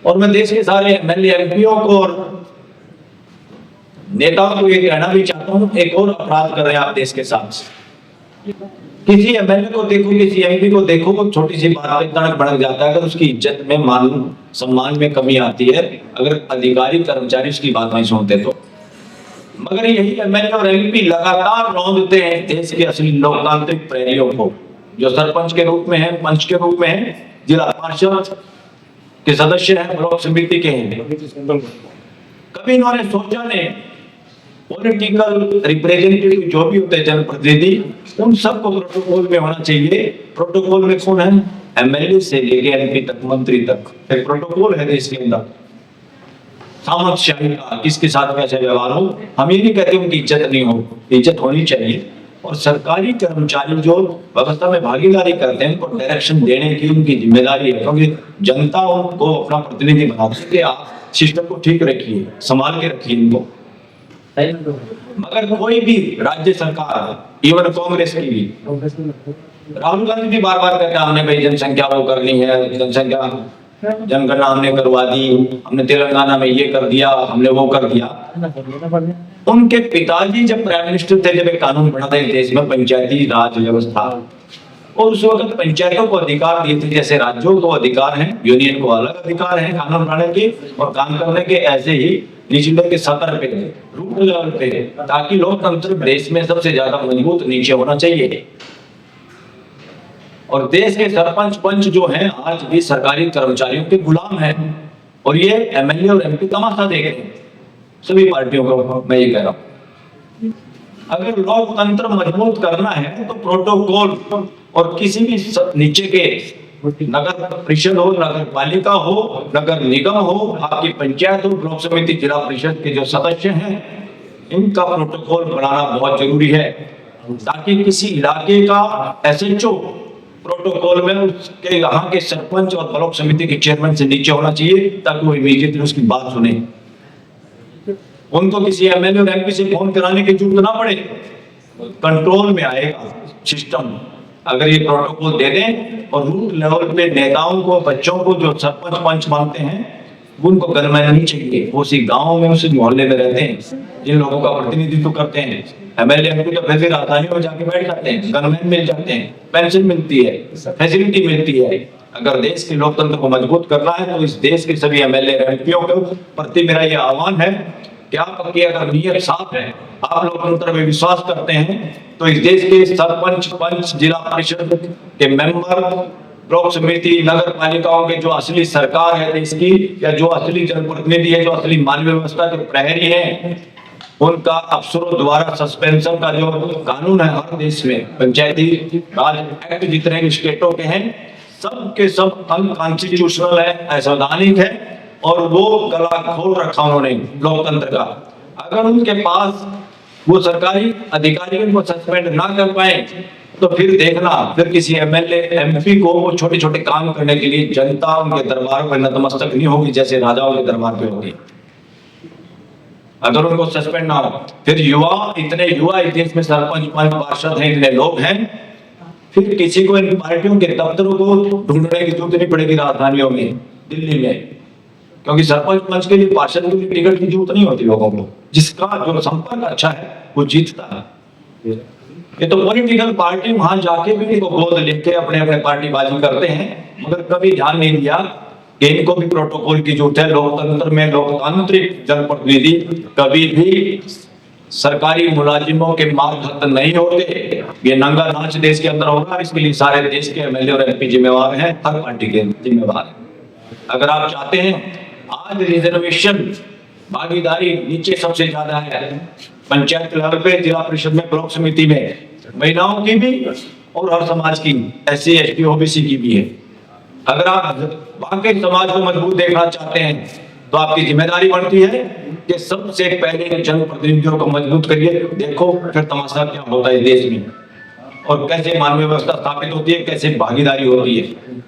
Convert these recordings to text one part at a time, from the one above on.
और मैं देश के सारे एमएलए एमपीओ को और नेताओं को ये कहना भी चाहता हूँ, एक और अपराध कर रहे हैं आप देश के साथ। किसी एमएलए को देखो, किसी एमपी को देखो, वो छोटी सी बात पे तड़क भड़क जाता है अगर उसकी इज्जत में, मान सम्मान में कमी आती है, अगर अधिकारी कर्मचारी उसकी बात नहीं सुनते तो। मगर यही एमएलए और एमपी लगातार रौंदते हैं देश के असली लोकतांत्रिक प्रहरियों को, जो सरपंच के रूप में है, पंच के रूप में है, जिला पार्षद के सदस्य हैं, ब्लॉक समिति के हैं। कभी इन्होंने सोचा नहीं, पॉलिटिकल रिप्रेजेंटेटिव जो भी होते हैं, जनप्रतिनिधि, उन सबको प्रोटोकॉल में होना चाहिए। प्रोटोकॉल में कौन है? एमएलए से लेके एमपी तक, मंत्री तक, एक प्रोटोकॉल है देश के अंदर सामंतशाही का, किसके साथ कैसे व्यवहार हो। हम ये नहीं कहते उनकी इज्जत नहीं हो, इज्जत होनी चाहिए। और सरकारी कर्मचारी जो व्यवस्था में भागीदारी करते हैं, उनको डायरेक्शन देने की उनकी जिम्मेदारी है, क्योंकि जनता उनको अपना प्रतिनिधि बनाती है कि आप सिस्टम को ठीक रखिए, संभाल के रखिए इनको। मगर कोई भी राज्य सरकार, इवन कांग्रेस की भी, राहुल गांधी भी बार बार कहते हैं हमने भाई जनसंख्या वो करनी है, जनसंख्या जनगणना हमने करवा दी, हमने तेलंगाना में ये कर दिया, हमने वो कर दिया। उनके पिताजी जब प्राइम मिनिस्टर थे, जब एक कानून बना था इस देश में, पंचायती राज व्यवस्था, और उस वक्त पंचायतों को अधिकार दिए थे जैसे राज्यों को अधिकार है, यूनियन को अलग अधिकार है कानून बनाने के और काम करने के, ऐसे ही निचले के सतर पे, रूरल लेवल पे, ताकि लोकतंत्र देश में सबसे ज्यादा मजबूत नीचे होना चाहिए। और देश के सरपंच पंच जो हैं आज भी सरकारी कर्मचारियों के गुलाम हैं, और ये एमएलए और एमपी तमाशा देख रहे हैं। सभी पार्टियों को मैं ये कह रहा हूं, अगर लोकतंत्र मजबूत करना है तो प्रोटोकॉल, और किसी भी नीचे के नगर परिषद हो, नगर पालिका हो, नगर निगम हो, आपकी पंचायत हो, ब्लॉक समिति, जिला परिषद के जो सदस्य हैं, इनका प्रोटोकॉल बनाना बहुत जरूरी है, ताकि किसी इलाके का एसएचओ प्रोटोकॉल में उसके यहाँ के सरपंच और ब्लॉक समिति के चेयरमैन से नीचे होना चाहिए, ताकि वो इमीडिएटली उसकी बात सुने। उनको किसी एमएलए और एमपी से फोन कराने की जरूरत ना पड़े, कंट्रोल में आएगा सिस्टम अगर ये प्रोटोकॉल दे दें। और रूट लेवल पे नेताओं को, बच्चों को जो सरपंच पंच मानते हैं, उनको गनमैन नहीं चाहिए, वो उसी गांव में, उसी मोहल्ले में रहते हैं, जिन लोगों का प्रतिनिधित्व करते हैं। एमएलए एमपी तो वैसे राजधानियों में जाके बैठ जाते हैं, गनमैन मिल जाते हैं, पेंशन मिलती है, फैसिलिटी मिलती है। अगर देश के लोकतंत्र को मजबूत करना है तो इस देश के सभी एमएलए एमपीओ के प्रति मेरा ये आह्वान है कि आपकी अगर नीयत साफ है, आप लोकतंत्र में विश्वास करते हैं, तो इस देश के सरपंच पंच, जिला परिषद के मेंबर, ब्लॉक समिति, नगर पालिकाओं के जो असली सरकार है देश की, या जो असली जनप्रतिनिधि है, जो असली मानवीय व्यवस्था के प्रहरी हैं, उनका अफसरों द्वारा सस्पेंशन का जो कानून है हर देश में, पंचायती राज एक्ट जितने भी स्टेटों के हैं, सब के सब अनकॉन्स्टिट्यूशनल है, असंवैधानिक है, और वो गला खोल रखा उन्होंने लोकतंत्र का। अगर उनके पास वो सरकारी अधिकारी उनको सस्पेंड ना कर पाए तो फिर देखना, फिर किसी एमएलए एमपी को वो छोटे छोटे काम करने के लिए जनता उनके दरबार पर नतमस्तक नहीं होगी जैसे राजाओं के दरबार पे होगी। अगर उनको सस्पेंड ना हो, फिर युवा, इतने युवा इस देश में सरपंच पंच पार्षद हैं, इतने लोग हैं, फिर किसी को इन पार्टियों के दफ्तरों को ढूंढने की जरूरत नहीं पड़ेगी राजधानियों में, दिल्ली में, क्योंकि सरपंच पंच के लिए, पार्षद के लिए टिकट की जरूरत नहीं होती लोगों को। जिसका जो संपर्क अच्छा है वो जीतता है। ये तो पॉलिटिकल पार्टी वहां जाके भी इनको गोद लेके अपने अपने पार्टीबाजी करते हैं, मगर कभी ध्यान नहीं दिया कि इनको भी प्रोटोकॉल की जरूरत है। लोकतंत्र में लोकतांत्रिक जनप्रतिनिधि कभी भी सरकारी मुलाजिमों के मार्गदर्शन नहीं होते। ये नंगा नाच देश के अंदर होगा, इसके लिए सारे देश के एमएलए और एमपी जिम्मेवार हैं, हर पार्टी के जिम्मेवार हैं। अगर आप चाहते हैं, आज रिजर्वेशन भागीदारी नीचे सबसे ज्यादा है, पंचायत लेवल पे, जिला परिषद में, ब्लॉक समिति में, महिलाओं की भी और हर समाज की, एससी एसटी ओबीसी की भी है। अगर आप वाकई समाज को मजबूत देखना चाहते हैं तो आपकी जिम्मेदारी बनती है कि सबसे पहले जनप्रतिनिधियों को मजबूत करिए। देखो फिर तमाशा क्या होता है देश में, और कैसे मानवीय व्यवस्था स्थापित होती है, कैसे भागीदारी होती है।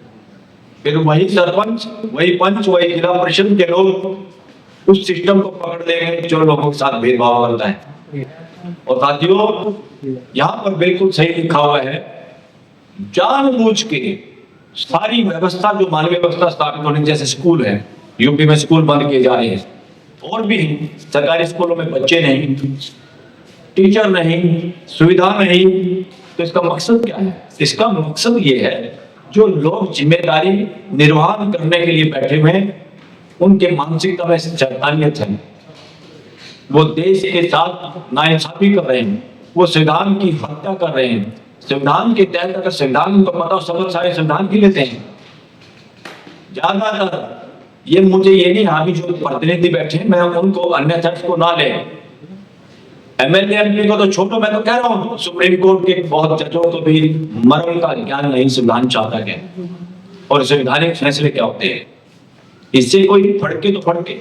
फिर वही सरपंच, वही पंच, वही जिला परिषद के लोग उस सिस्टम को पकड़ लेंगे जो लोगों के साथ भेदभाव करता है। और साथियों, यहाँ पर बिल्कुल सही लिखा हुआ है, जानबूझ के सारी व्यवस्था जो मानवीय व्यवस्था स्थापित होने, जैसे स्कूल है, यूपी में स्कूल बंद किए जा रहे हैं, और भी सरकारी स्कूलों में बच्चे नहीं, टीचर नहीं, सुविधा नहीं। तो इसका मकसद क्या है? इसका मकसद ये है, जो लोग जिम्मेदारी निर्वहन करने के लिए बैठे हुए हैं, उनके मानसिकता में शैतानियत है। वो देश के साथ नाइंसाफी कर रहे हैं, वो संविधान की हत्या कर रहे हैं। संविधान के तहत अगर संविधान को पता हो, सब सारे संविधान की लेते हैं ज्यादातर। ये मुझे ये नहीं, अभी जो प्रतिनिधि बैठे हैं मैं उनको अन्य चर्च को ना ले, एमएलए एमपी को तो छोड़ो, मैं तो कह रहा हूँ सुप्रीम कोर्ट के बहुत जजों को भी मर्म का ज्ञान नहीं, संविधान चाहता क्या और संवैधानिक फैसले क्या होते हैं। इससे कोई फड़के तो फड़के,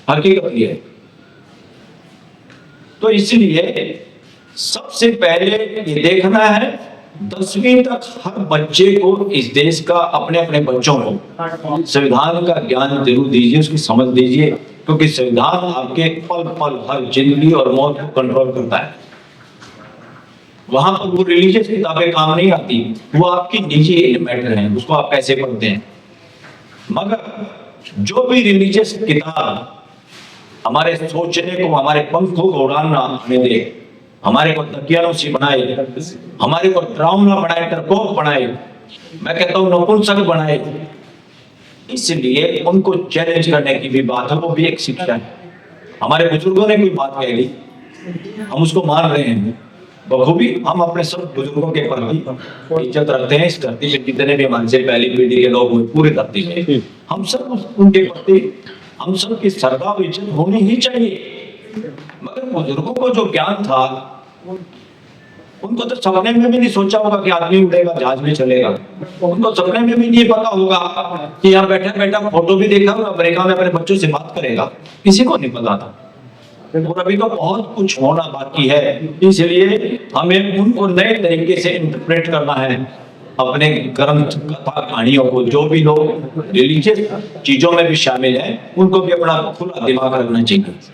हकीकत ये है। तो इसलिए सबसे पहले ये देखना है 10वीं तक हर बच्चे को इस देश का, अपने अपने बच्चों को संविधान का ज्ञान जरूर दीजिए, उसकी समझ दीजिए, क्योंकि संविधान आपके पल पल हर जिंदगी और मौत को कंट्रोल करता है। वहां पर वो रिलीजियस किताबें काम नहीं आती, वो आपकी निजी मैटर है, उसको आप कैसे पढ़ते हैं। मगर जो भी रिलीजियस किताब हमारे सोचने को, हमारे पंखों को उड़ाना हमें दे, हमारे को दकियानूसी बनाए, हमारे को ड्राउना बनाए, डरपोक बनाए, मैं कहता हूँ नपुंसक बनाए, इसलिए उनको चैलेंज करने की भी बात है, वो भी एक शिक्षा है। हमारे बुजुर्गों ने कोई बात कह ली, हम उसको मान रहे हैं बखूबी। हम अपने सब बुजुर्गों के प्रति इज्जत रखते हैं। इस धरती पे जितने भी हमारे से पहली पीढ़ी के लोग हुए पूरी धरती में, हम सब उनके प्रति, हम सब की श्रद्धा और इज्जत होनी ही चाहिए। मगर बुजुर्गों को जो ज्ञान था, उनको तो सपने में भी नहीं सोचा होगा कि आदमी उड़ेगा, जहाज में चलेगा। उनको सपने में भी नहीं पता होगा कि यहाँ बैठा बैठा फोटो भी देखा होगा, अमेरिका में अपने बच्चों से बात करेगा, किसी को नहीं पता था। और अभी तो बहुत कुछ होना बाकी है, इसलिए हमें उनको नए तरीके से इंटरप्रेट करना है अपने ग्रंथ, कथा, कहानियों को। जो भी लोग रिलीजियस चीजों में भी शामिल हैं, उनको भी अपना खुला दिमाग रखना चाहिए।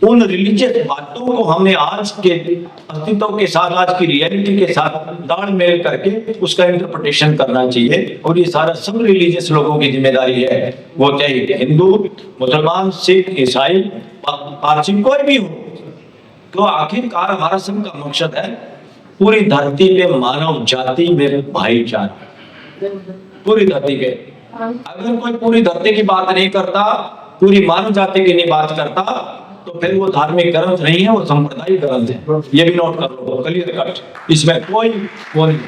उन रिलीजियस बातों को हमने आज के अस्तित्व के साथ, आज की रियलिटी के साथ तालमेल करके उसका इंटरप्रिटेशन करना चाहिए। और ये सारा सब रिलीजियस लोगों की जिम्मेदारी है, वो चाहे हिंदू, मुसलमान, सिख, ईसाई, पारसी, कोई भी हो। तो आखिरकार हमारा सबका मकसद है पूरी धरती पे मानव जाति में भाईचारा। पूरी धरती पे अगर कोई पूरी धरती की बात नहीं करता, पूरी मानव जाति की नहीं बात करता, तो फिर वो धार्मिक ग्रंथ नहीं है, वो सांप्रदायिक ग्रंथ है। ये भी नोट कर लो, क्लियर कट, इसमें कोई वो नहीं।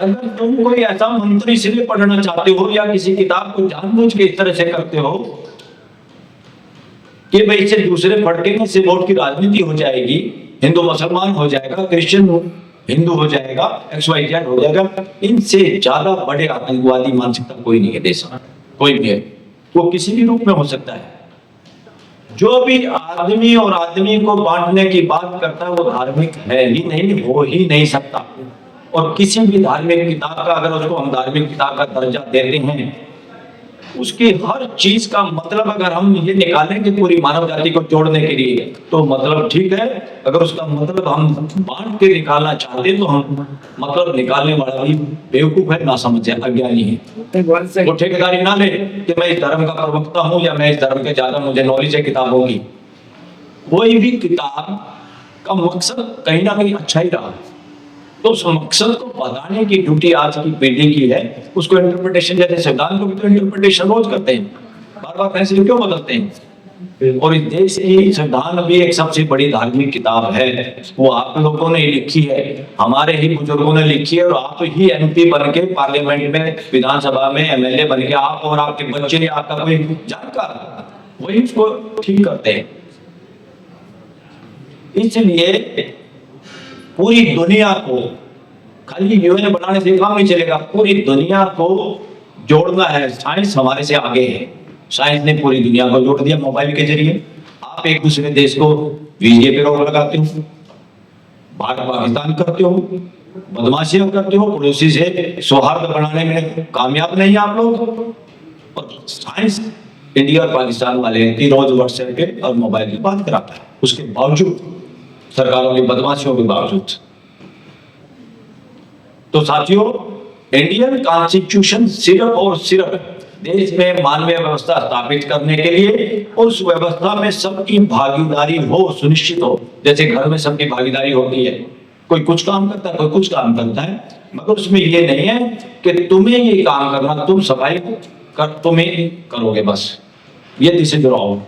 अगर तुम कोई ऐसा मंत्र इसलिए पढ़ना चाहते हो या किसी किताब को जानबूझ के इस तरह से करते हो कि भाई इससे दूसरे फटके में से वोट की राजनीति हो जाएगी, हिंदू मुसलमान हो जाएगा, क्रिश्चियन हिंदू हो जाएगा, XYZ हो जाएगा, इनसे ज्यादा बड़े आतंकवादी मानसिकता कोई नहीं है देश में, कोई भी है, वो किसी भी रूप में हो सकता है। जो भी आदमी और आदमी को बांटने की बात करता है वो धार्मिक है ही नहीं, हो ही नहीं सकता। और किसी भी धार्मिक किताब का अगर उसको हम धार्मिक किताब का दर्जा देते हैं, उसकी हर चीज का मतलब अगर हम ये निकालें कि पूरी मानव जाति को जोड़ने के लिए, तो मतलब ठीक है। अगर उसका मतलब हम बांट के निकालना चाहते हैं, तो हम मतलब निकालने वाला भी बेवकूफ है, ना समझ है, अज्ञानी है। वो ठेकेदारी ना ले कि मैं इस धर्म का प्रवक्ता हूँ या मैं इस धर्म के ज्यादा मुझे नॉलेज है किताबों की। कोई भी किताब का मकसद कहीं ना कहीं अच्छा ही रहा, तो उस मकसद को बताने की ड्यूटी आज की पीढ़ी की है। उसको इंटरप्रिटेशन, जैसे संविधान को भी तो इंटरप्रिटेशन रोज करते हैं, बार बार फैसले क्यों बदलते हैं। और इस देश की संविधान भी एक सबसे बड़ी धार्मिक किताब है, वो आप लोगों ने लिखी है, हमारे ही बुजुर्गों ने लिखी है। और आप ही MP बन के पार्लियामेंट में, विधानसभा में MLA बन के, आप और आपके बच्चे, आपका कोई जानकार, वही उसको ठीक करते हैं। इसलिए पूरी दुनिया को, खाली UN बनाने से काम नहीं चलेगा, पूरी दुनिया को जोड़ना है। साइंस हमारे से आगे है, साइंस ने पूरी दुनिया को जोड़ दिया मोबाइल के जरिए। आप एक दूसरे देश को वीजे पे रोक लगाते हो, भारत पाकिस्तान करते हो, बदमाशियां करते हो, पड़ोसी से सौहार्द बनाने में कामयाब नहीं आप लोग। और साइंस इंडिया और पाकिस्तान वाले की रोज व्हाट्सएप पे और मोबाइल की बात कराता है, उसके बावजूद, सरकारों की बदमाशियों के बावजूद। तो साथियों, इंडियन कॉन्स्टिट्यूशन सिर्फ और सिर्फ देश में मानवीय व्यवस्था स्थापित करने के लिए, उस व्यवस्था में सबकी भागीदारी हो, सुनिश्चित हो। जैसे घर में सबकी भागीदारी होती है, कोई कुछ काम करता है, कोई कुछ काम करता है, मगर उसमें ये नहीं है कि तुम्हें ये काम करना, तुम सफाई तुम्हें करोगे, बस ये दिशा जुड़ाओ।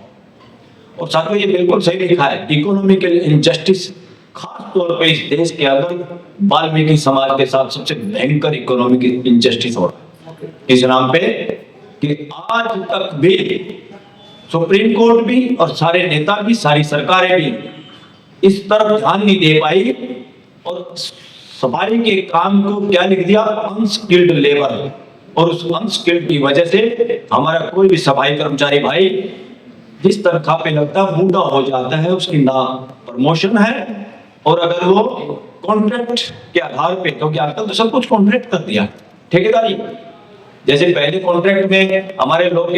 और साथ में ये बिल्कुल सही लिखा है, इकोनॉमिकल इनजस्टिस खास तौर पे इस देश के अंदर वाल्मीकि समाज के साथ सबसे भयंकर इकोनॉमिक इनजस्टिस हो रहा है इस नाम पे कि आज तक भी सुप्रीम कोर्ट भी और सारे नेता भी, सारी सरकारें भी इस तरफ ध्यान नहीं दे पाई और सफाई के काम को क्या लिख दिया, अनस्किल्ड लेबर। और उस अनस्किल्ड की वजह से हमारा कोई भी सफाई कर्मचारी भाई जिस तनख्वाह पे लगता है बूढ़ा हो जाता है, उसकी ना प्रमोशन है, और अगर वो कॉन्ट्रैक्ट के आधार पे, क्योंकि आजकल तो सब कुछ कॉन्ट्रैक्ट कर दिया, ठेकेदारी। जैसे पहले कॉन्ट्रैक्ट में हमारे लोग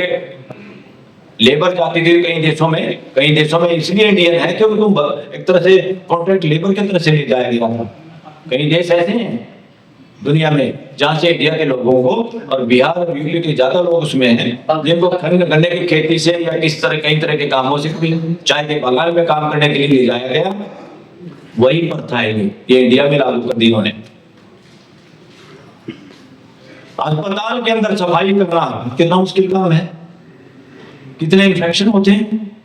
लेबर जाती थी कई देशों में इसलिए इंडियन है कि उनको एक तरह से कॉन्ट्रैक्ट लेबर की तरह से ले जाया गया था। कई देश ऐसे हैं दुनिया में जहाँ से इंडिया के लोगों को, और बिहार और यूपी के ज्यादा लोग उसमें हैं, जिनको गन्ने की खेती से या किस तरह कई तरह के कामों से, चाय के बागान में काम करने के लिए ले जाया गया। वही प्रथा है ये इंडिया में लागू कर दी इन्होंने। अस्पताल के अंदर सफाई करना कितना मुश्किल काम है, कितने इन्फेक्शन होते हैं,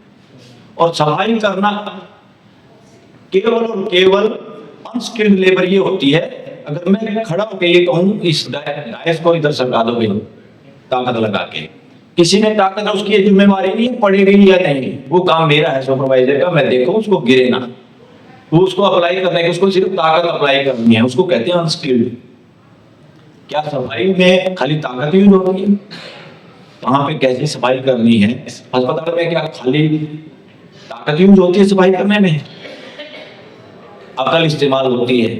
और सफाई करना केवल और केवल अनस्किल्ड लेबर ये होती है। अगर मैं खड़ा होकर ये कहूं इस डायस को इधर सरका दो भाई ताकत लगा के, किसी ने ताकत, उसकी जिम्मेवारी नहीं पड़ेगी या नहीं, वो काम मेरा है सुपरवाइजर का, मैं देखो उसको गिरे ना, वो उसको अप्लाई करने के, उसको सिर्फ ताकत अप्लाई करनी है, उसको कहते हैं अनस्किल्ड। क्या सफाई में खाली ताकत यूज होती है? वहां पे कैसे सफाई करनी है? अस्पताल में क्या खाली ताकत यूज होती है सफाई करने में? अकल इस्तेमाल होती है,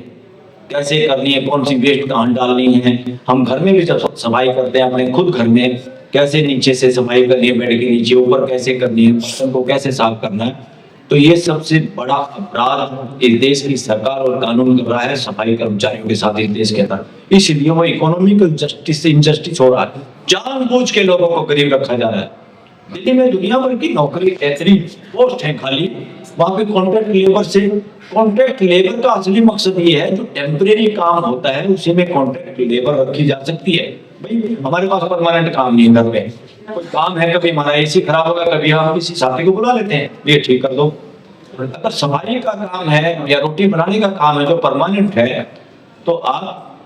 कैसे करनी है, कौन सी वेस्ट कहाँ डालनी है। हम घर में भी जब सफाई करते हैं अपने खुद घर में, कैसे नीचे से सफाई करनी है, बेड के नीचे ऊपर कैसे करनी है, बर्तन को कैसे साफ करना है। तो ये सबसे बड़ा अपराध इस देश की सरकार और कानून कर रहा है सफाई कर्मचारियों के साथ इस देश के अंदर। इसलिए वो इकोनॉमिकल जस्टिस से इनजस्टिस हो रहा है, जानबूझ के लोगों को गरीब रखा जा रहा है। दिल्ली में दुनिया भर की नौकरी ऐसी पोस्ट है खाली, वहां पे कॉन्ट्रैक्ट लेबर से, कॉन्ट्रैक्ट लेबर का असली मकसद ये है जो टेम्परेरी काम होता है उसी में कॉन्ट्रैक्ट लेबर रखी जा सकती है। भाई हमारे पास परमानेंट काम नहीं है, घर पे कोई काम है, कभी हमारा एसी खराब होगा, कभी हम किसी साथी को बुला लेते हैं, ये ठीक कर दो। अगर सफाई का काम है या रोटी बनाने का काम है जो परमानेंट है, तो आप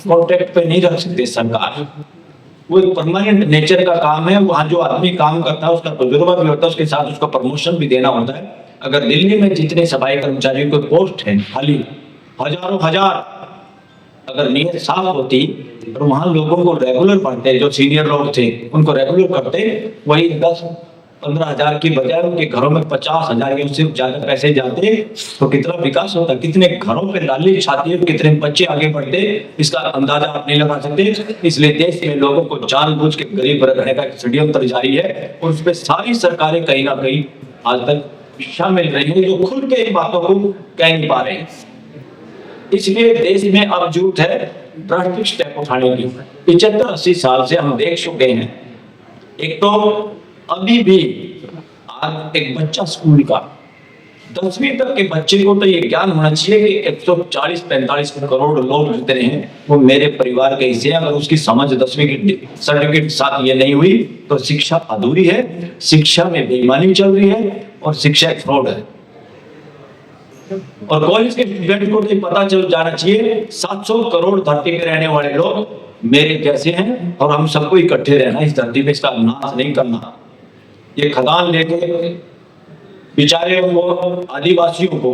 कॉन्ट्रैक्ट पे नहीं रख सकते सरकार। वो एक परमानेंट नेचर का काम है, वहाँ जो आदमी काम करता है उसका तजुर्बा भी होता है, उसके साथ उसका प्रमोशन भी देना होता है। अगर दिल्ली में जितने सफाई कर्मचारियों को पोस्ट है खाली हजारों हजार, अगर नीयत साफ होती और वहां लोगों को रेगुलर पढ़ते, जो सीनियर लोग थे उनको रेगुलर करते, वही 10-15 हजार की बजाय उनके घरों में 50,000 या उससे ज्यादा पैसे जाते, तो कितना विकास होता, कितने घरों पे लाली छाती, कितने बच्चे आगे बढ़ते, इसका अंदाजा आप नहीं लगा सकते। इसलिए देश में लोगों को जानबूझ के गरीब रखने का षड्यंत्र जारी है, और उस पर सारी सरकारें कहीं ना कहीं आज तक शामिल रही है, जो खुल के इन बातों को कह नहीं पा रहे हैं। इसलिए देश में अब जरूरत है ड्रास्टिक स्टेप उठाने की। 75-80 साल से हम देख चुके हैं। एक तो अभी भी आज एक बच्चा स्कूल का 10वीं तक के बच्चे को तो ये ज्ञान होना चाहिए कि 140-45 करोड़ लोग जितने हैं वो मेरे परिवार के हिस्से हैं। अगर उसकी समझ 10वीं की सर्टिफिकेट साथ ये नहीं हुई तो शिक्षा अधूरी है, शिक्षा में बेईमानी चल रही है और शिक्षा एक फ्रॉड है। और कॉलेज के स्टूडेंट को तो पता चल जाना चाहिए 700 करोड़ धरती पे रहने वाले लोग मेरे जैसे हैं, और हम सबको इकट्ठे रहना इस धरती पे, इसका नाश नहीं करना। ये खदान लेके बेचारे वो आदिवासियों को,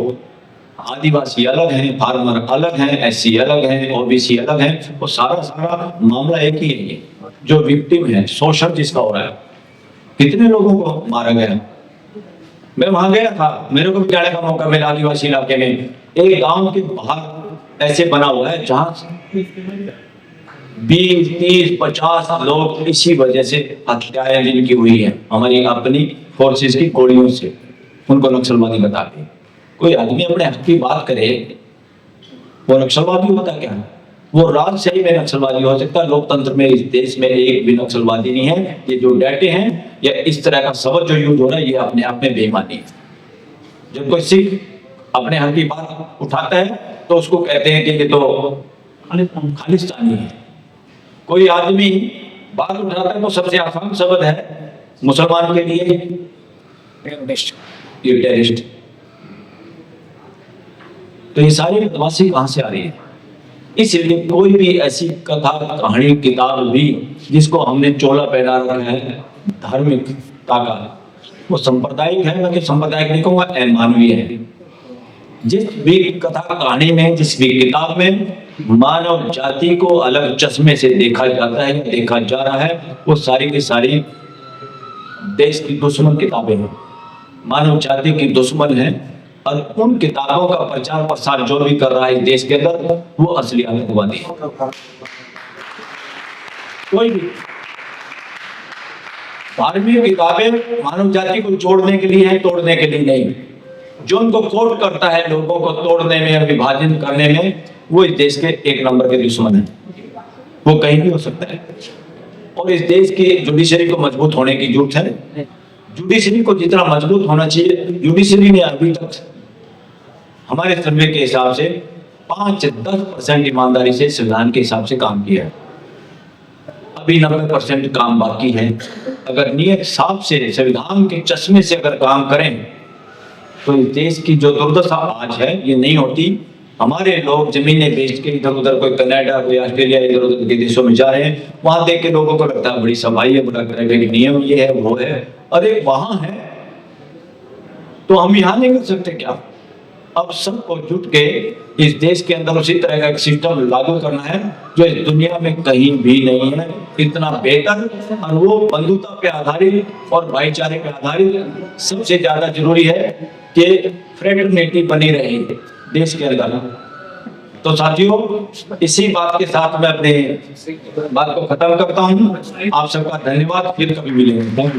आदिवासी अलग हैं, फार्मर अलग हैं, एससी अलग हैं, ओबीसी अलग हैं, वो सारा मामला एक ही है। जो विक्टिम है, शोषण जिसका हो रहा है, कितने लोगों को मारा गया। मैं वहां गया था, मेरे को भी जाने का मौका मिला आदिवासी इलाके में। एक गांव के बाहर ऐसे बना हुआ है जहां 20, 30, 50 लोग इसी वजह से हत्याएं जिनकी हुई है हमारी अपनी फोर्सेस की गोलियों से, उनको नक्सलवादी बता के। कोई आदमी अपने हक की बात करे वो नक्सलवादी होता क्या? वो राजशाही में नक्सलवादी हो सकता है, लोकतंत्र में इस देश में एक भी नक्सलवादी नहीं है। ये जो डाटे हैं या इस तरह का शब्द जो यूज हो रहा है ये अपने आप में बेईमानी है। जब कोई सिख अपने हक की बात उठाता है तो उसको कहते हैं कि ये तो खालिस्तानी है। कोई आदमी बात उठाता है तो सबसे आसान शब्द है मुसलमान के लिए टेररिस्ट, ये टेररिस्ट। तो ये सारी बदमाशी कहां से आ रही है? इसलिए कोई भी ऐसी कथा कहानी किताब भी जिसको हमने चोला पहना रखा है धार्मिकता का, वो सांप्रदायिक है, ना कि सांप्रदायिक नहीं कहूंगा, अमानवीय है। जिस भी कथा कहानी में, जिस भी किताब में मानव जाति को अलग चश्मे से देखा जाता है, देखा जा रहा है, वो सारी की सारी देश की दुश्मन किताबें हैं, मानव जाति की दुश्मन है। और उन किताबों का प्रचार प्रसार जो भी कर रहा है देश के अंदर, वो असली आतंकवादी है। कोई भी धार्मिक किताबें मानव जाति को जोड़ने के लिए है, तोड़ने के लिए नहीं। जो उनको कोट करता है लोगों को तोड़ने में, विभाजन करने में, वो इस देश के एक नंबर के दुश्मन है। वो कहीं भी हो सकता है। और इस देश की जुडिशरी को मजबूत होने की जरूरत है। जुडिशरी को जितना मजबूत होना चाहिए, जुडिशरी ने अभी तक हमारे सर्वे के हिसाब से 5-10% ईमानदारी से संविधान के हिसाब से काम किया है। अभी 90% काम बाकी है। अगर नियत हिसाब से संविधान के चश्मे से अगर काम करें तो इस देश की जो दुर्दशा आज है ये नहीं होती। हमारे लोग जमीनें बेच के इधर उधर, कोई कनाडा, कोई ऑस्ट्रेलिया, इधर उधर के देशों में जा रहे हैं। वहां देख के लोगों को लगता है बड़ी सफाई है, बड़ा ट्रैफिक नियम ये है वो है। अरे वहां है तो हम यहाँ नहीं कर सकते क्या? अब सबको जुट के इस देश के अंदर उसी तरह का एक सिस्टम लागू करना है जो इस दुनिया में कहीं भी नहीं है, इतना बेहतर। और वो बंधुता पे आधारित और भाईचारे पे आधारित। सबसे ज्यादा जरूरी है कि फ्रेटर्निटी बनी रहे देश के अंदर। तो साथियों, इसी बात के साथ मैं अपने बात को खत्म करता हूँ। आप सबका धन्यवाद। फिर कभी मिलेंगे।